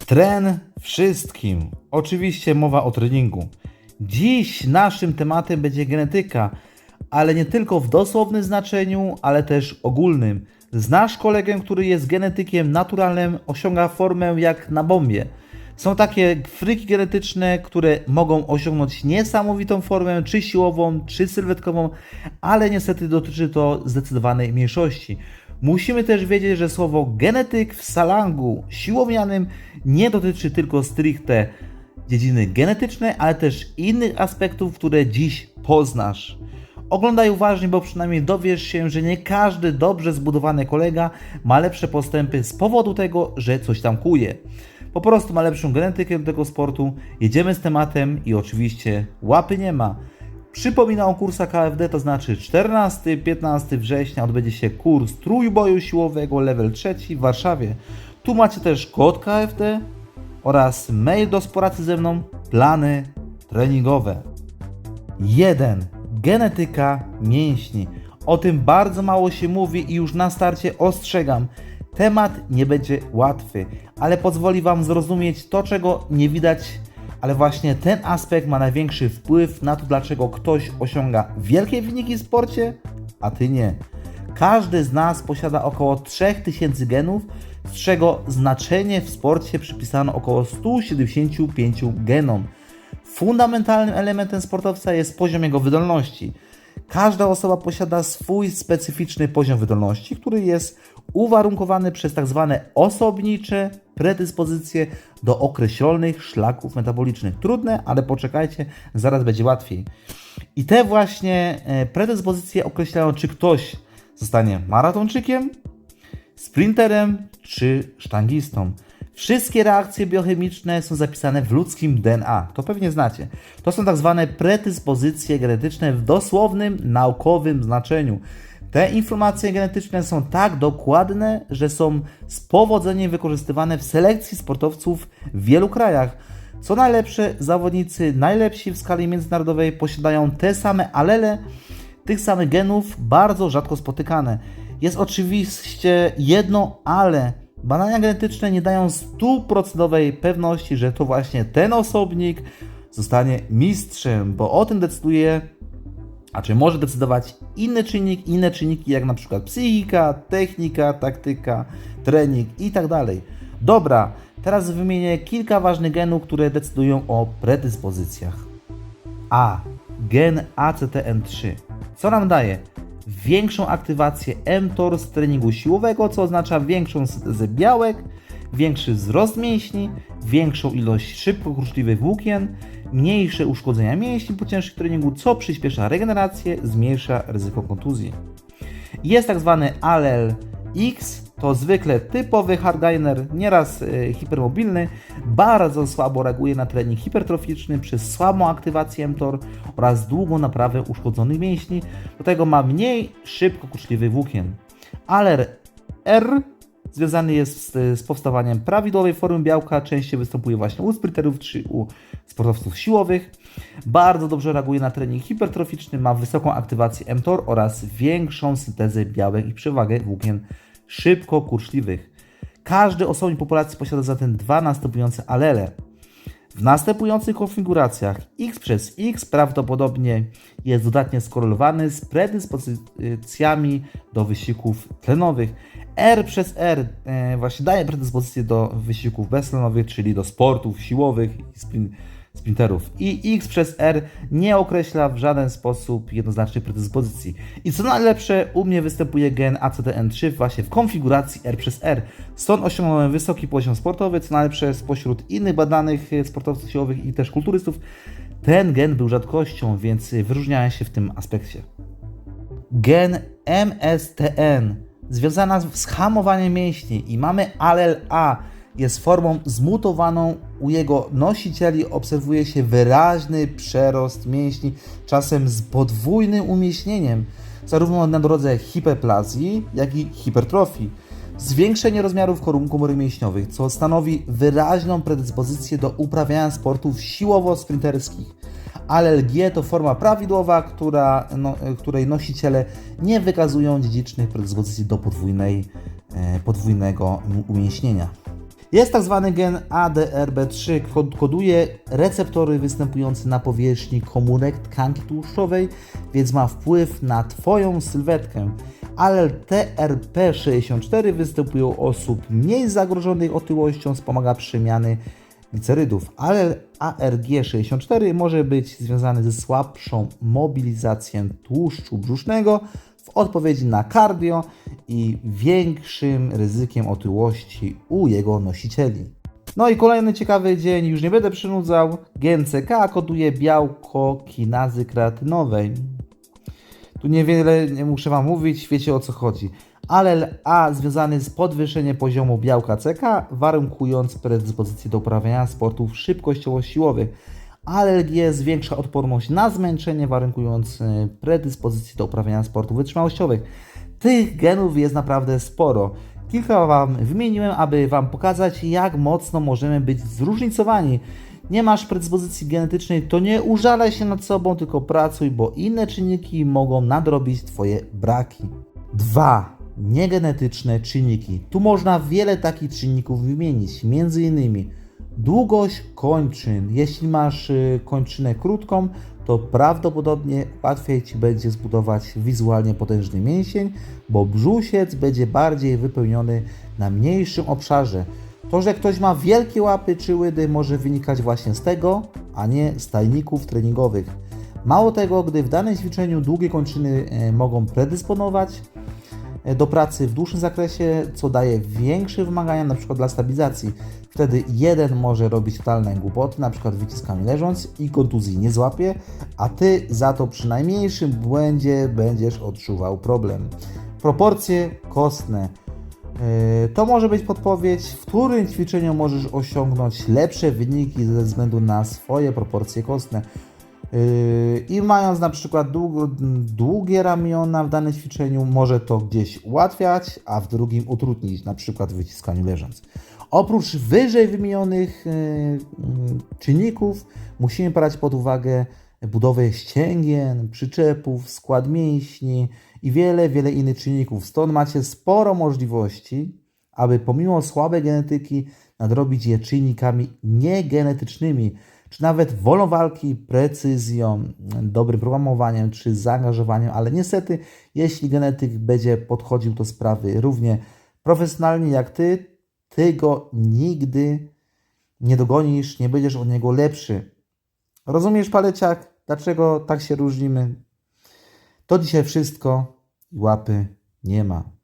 Tren wszystkim. Oczywiście mowa o treningu. Dziś naszym tematem będzie genetyka, ale nie tylko w dosłownym znaczeniu, ale też ogólnym. Znasz kolegę, który jest genetykiem naturalnym, osiąga formę jak na bombie. Są takie fryki genetyczne, które mogą osiągnąć niesamowitą formę, czy siłową, czy sylwetkową, ale niestety dotyczy to zdecydowanej mniejszości. Musimy też wiedzieć, że słowo genetyk w slangu siłownianym nie dotyczy tylko stricte dziedziny genetycznej, ale też innych aspektów, które dziś poznasz. Oglądaj uważnie, bo przynajmniej dowiesz się, że nie każdy dobrze zbudowany kolega ma lepsze postępy z powodu tego, że coś tam kuje. Po prostu ma lepszą genetykę do tego sportu. Jedziemy z tematem i oczywiście łapy nie ma. Przypominam o kursach KFD, to znaczy 14-15 września odbędzie się kurs trójboju siłowego level 3 w Warszawie. Tu macie też kod KFD oraz mail do współpracy ze mną, plany treningowe. 1. Genetyka mięśni. O tym bardzo mało się mówi i już na starcie ostrzegam. Temat nie będzie łatwy, ale pozwoli Wam zrozumieć to, czego nie widać, ale właśnie ten aspekt ma największy wpływ na to, dlaczego ktoś osiąga wielkie wyniki w sporcie, a Ty nie. Każdy z nas posiada około 3000 genów, z czego znaczenie w sporcie przypisano około 175 genom. Fundamentalnym elementem sportowca jest poziom jego wydolności. Każda osoba posiada swój specyficzny poziom wydolności, który jest uwarunkowany przez tak zwane osobnicze predyspozycje do określonych szlaków metabolicznych. Trudne, ale poczekajcie, zaraz będzie łatwiej. I te właśnie predyspozycje określają, czy ktoś zostanie maratończykiem, sprinterem czy sztangistą. Wszystkie reakcje biochemiczne są zapisane w ludzkim DNA. To pewnie znacie. To są tak zwane predyspozycje genetyczne w dosłownym, naukowym znaczeniu. Te informacje genetyczne są tak dokładne, że są z powodzeniem wykorzystywane w selekcji sportowców w wielu krajach. Co najlepsze, zawodnicy najlepsi w skali międzynarodowej posiadają te same alele tych samych genów, bardzo rzadko spotykane. Jest oczywiście jedno ale. Badania genetyczne nie dają 100% pewności, że to właśnie ten osobnik zostanie mistrzem, bo o tym decyduje, a czy może decydować inne czynniki jak na przykład psychika, technika, taktyka, trening i tak dalej. Dobra, teraz wymienię kilka ważnych genów, które decydują o predyspozycjach. A. Gen ACTN3. Co nam daje? Większą aktywację mTOR z treningu siłowego, co oznacza większą syntezę białek, większy wzrost mięśni, większą ilość szybko kruszliwych włókien, mniejsze uszkodzenia mięśni po ciężkim treningu, co przyspiesza regenerację, zmniejsza ryzyko kontuzji. Jest tak zwany allel X, to zwykle typowy hardgainer, nieraz hipermobilny, bardzo słabo reaguje na trening hipertroficzny przez słabą aktywację mTOR oraz długą naprawę uszkodzonych mięśni, do tego ma mniej szybko kurczliwych włókien. Allel R związany jest z powstawaniem prawidłowej formy białka, częściej występuje właśnie u sprinterów czy u sportowców siłowych. Bardzo dobrze reaguje na trening hipertroficzny, ma wysoką aktywację mTOR oraz większą syntezę białek i przewagę włókien szybko kurczliwych. Każdy osobnik populacji posiada zatem dwa następujące alele. W następujących konfiguracjach X przez X prawdopodobnie jest dodatnie skorelowany z predyspozycjami do wysiłków tlenowych. R przez R właśnie daje predyspozycję do wysiłków beztlenowych, czyli do sportów siłowych i sprinterów. I X przez R nie określa w żaden sposób jednoznacznej predyspozycji. I co najlepsze, u mnie występuje gen ACTN3 właśnie w konfiguracji R przez R. Stąd osiągnąłem wysoki poziom sportowy, co najlepsze spośród innych badanych sportowców siłowych i też kulturystów. Ten gen był rzadkością, więc wyróżniałem się w tym aspekcie. Gen MSTN związana z hamowaniem mięśni i mamy allel A, jest formą zmutowaną. U jego nosicieli obserwuje się wyraźny przerost mięśni, czasem z podwójnym umieśnieniem, zarówno na drodze hiperplazji, jak i hipertrofii. Zwiększenie rozmiarów komór mięśniowych, co stanowi wyraźną predyspozycję do uprawiania sportów siłowo-sprinterskich. Allel G to forma prawidłowa, której nosiciele nie wykazują dziedzicznych predyspozycji do podwójnego umieśnienia. Jest tak zwany gen ADRB3, koduje receptory występujące na powierzchni komórek tkanki tłuszczowej, więc ma wpływ na Twoją sylwetkę. Allel TRP64 występuje u osób mniej zagrożonych otyłością, wspomaga przemiany glicerydów. Allel ARG64 może być związany ze słabszą mobilizacją tłuszczu brzusznego w odpowiedzi na cardio i większym ryzykiem otyłości u jego nosicieli. No i kolejny ciekawy dzień, już nie będę przynudzał. Gen CK koduje białko kinazy kreatynowej. Tu niewiele nie muszę Wam mówić, wiecie o co chodzi. Allel A związany z podwyższeniem poziomu białka CK, warunkując predyspozycję do uprawiania sportów szybkościowo-siłowych. Allel G zwiększa odporność na zmęczenie, warunkując predyspozycję do uprawiania sportów wytrzymałościowych. Tych genów jest naprawdę sporo. Kilka Wam wymieniłem, aby Wam pokazać, jak mocno możemy być zróżnicowani. Nie masz predyspozycji genetycznej, to nie użalaj się nad sobą, tylko pracuj, bo inne czynniki mogą nadrobić Twoje braki. 2. Niegenetyczne czynniki. Tu można wiele takich czynników wymienić, m.in. długość kończyn. Jeśli masz kończynę krótką, to prawdopodobnie łatwiej Ci będzie zbudować wizualnie potężny mięsień, bo brzusiec będzie bardziej wypełniony na mniejszym obszarze. To, że ktoś ma wielkie łapy czy łydy, może wynikać właśnie z tego, a nie z tajników treningowych. Mało tego, gdy w danym ćwiczeniu długie kończyny mogą predysponować do pracy w dłuższym zakresie, co daje większe wymagania np. dla stabilizacji. Wtedy jeden może robić totalne głupoty, np. wyciskami leżąc i kontuzji nie złapie, a Ty za to przy najmniejszym błędzie będziesz odczuwał problem. Proporcje kostne. To może być podpowiedź, w którym ćwiczeniu możesz osiągnąć lepsze wyniki ze względu na swoje proporcje kostne. I mając na przykład długie ramiona w danym ćwiczeniu, może to gdzieś ułatwiać, a w drugim utrudnić, na przykład w wyciskaniu leżąc. Oprócz wyżej wymienionych czynników musimy brać pod uwagę budowę ścięgien, przyczepów, skład mięśni i wiele innych czynników. Stąd macie sporo możliwości, aby pomimo słabej genetyki nadrobić je czynnikami niegenetycznymi, czy nawet wolą walki, precyzją, dobrym programowaniem, czy zaangażowaniem, ale niestety, jeśli genetyk będzie podchodził do sprawy równie profesjonalnie jak Ty go nigdy nie dogonisz, nie będziesz od niego lepszy. Rozumiesz, paleciak, dlaczego tak się różnimy? To dzisiaj wszystko. Łapy nie ma.